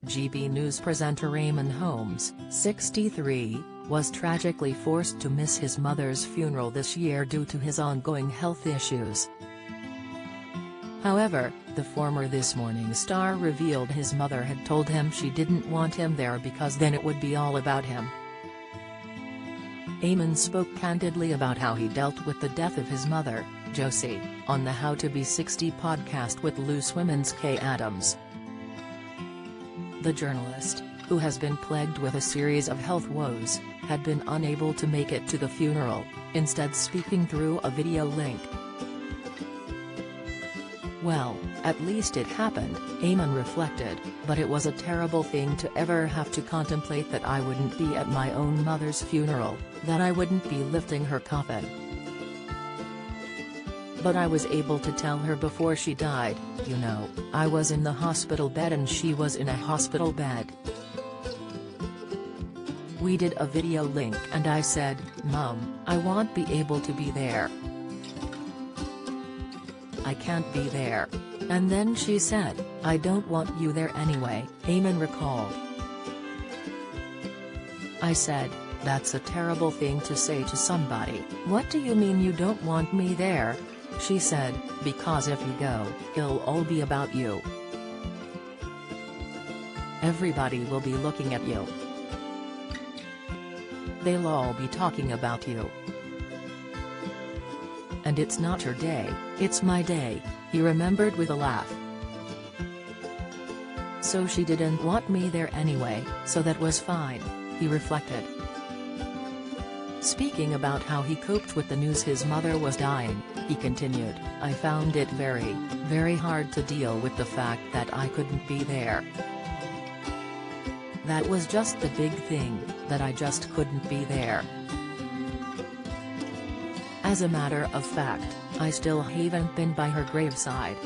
GB News presenter Eamonn Holmes, 63, was tragically forced to miss his mother's funeral this year due to his ongoing health issues. However, the former This Morning star revealed his mother had told him she didn't want him there because then it would be all about him. Eamonn spoke candidly about how he dealt with the death of his mother, Josie, on the How to Be 60 podcast with Loose Women's Kay Adams. The journalist, who has been plagued with a series of health woes, had been unable to make it to the funeral, instead speaking through a video link. "Well, at least it happened," Eamonn reflected, "but it was a terrible thing to ever have to contemplate that I wouldn't be at my own mother's funeral, that I wouldn't be lifting her coffin. But I was able to tell her before she died, you know, I was in the hospital bed and she was in a hospital bed. We did a video link and I said, Mum, I won't be able to be there. I can't be there. And then she said, I don't want you there anyway," Eamonn recalled. "I said, that's a terrible thing to say to somebody. What do you mean you don't want me there? She said, because if you go, it'll all be about you. Everybody will be looking at you. They'll all be talking about you. And it's not her day, it's my day," he remembered with a laugh. "So she didn't want me there anyway, so that was fine," he reflected. Speaking about how he coped with the news his mother was dying, he continued, "I found it very, very hard to deal with the fact that I couldn't be there. That was just the big thing, that I just couldn't be there. As a matter of fact, I still haven't been by her graveside.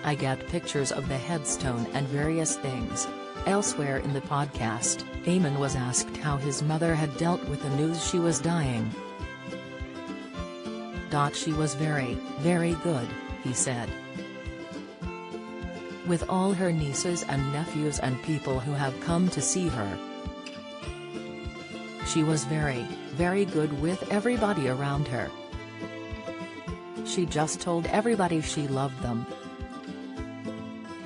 I get pictures of the headstone and various things." Elsewhere in the podcast, Eamonn was asked how his mother had dealt with the news she was dying. "She was very, very good," he said. "With all her nieces and nephews and people who have come to see her. She was very, very good with everybody around her. She just told everybody she loved them.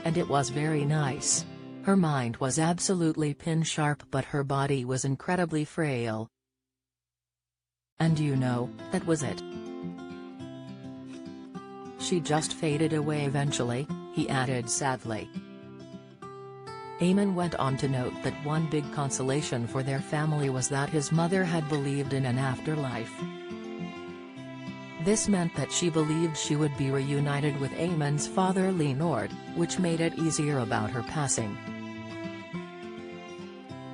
And it was very nice. Her mind was absolutely pin-sharp but her body was incredibly frail. And you know, that was it. She just faded away eventually," he added sadly. Eamonn went on to note that one big consolation for their family was that his mother had believed in an afterlife. This meant that she believed she would be reunited with Eamonn's father Lee Nord, which made it easier about her passing.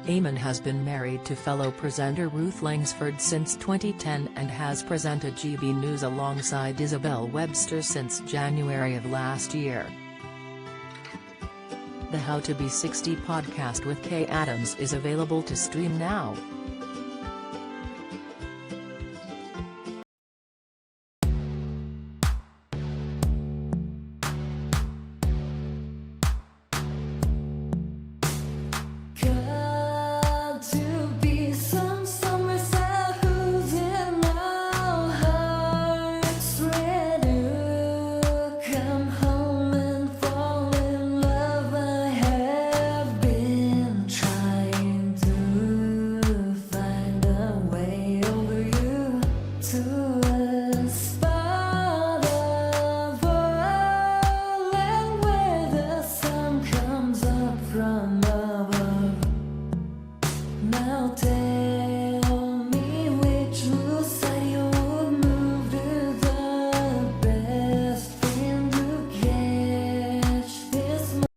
Eamonn has been married to fellow presenter Ruth Langsford since 2010 and has presented GB News alongside Isabel Webster since January of last year. The How to Be 60 podcast with Kay Adams is available to stream now.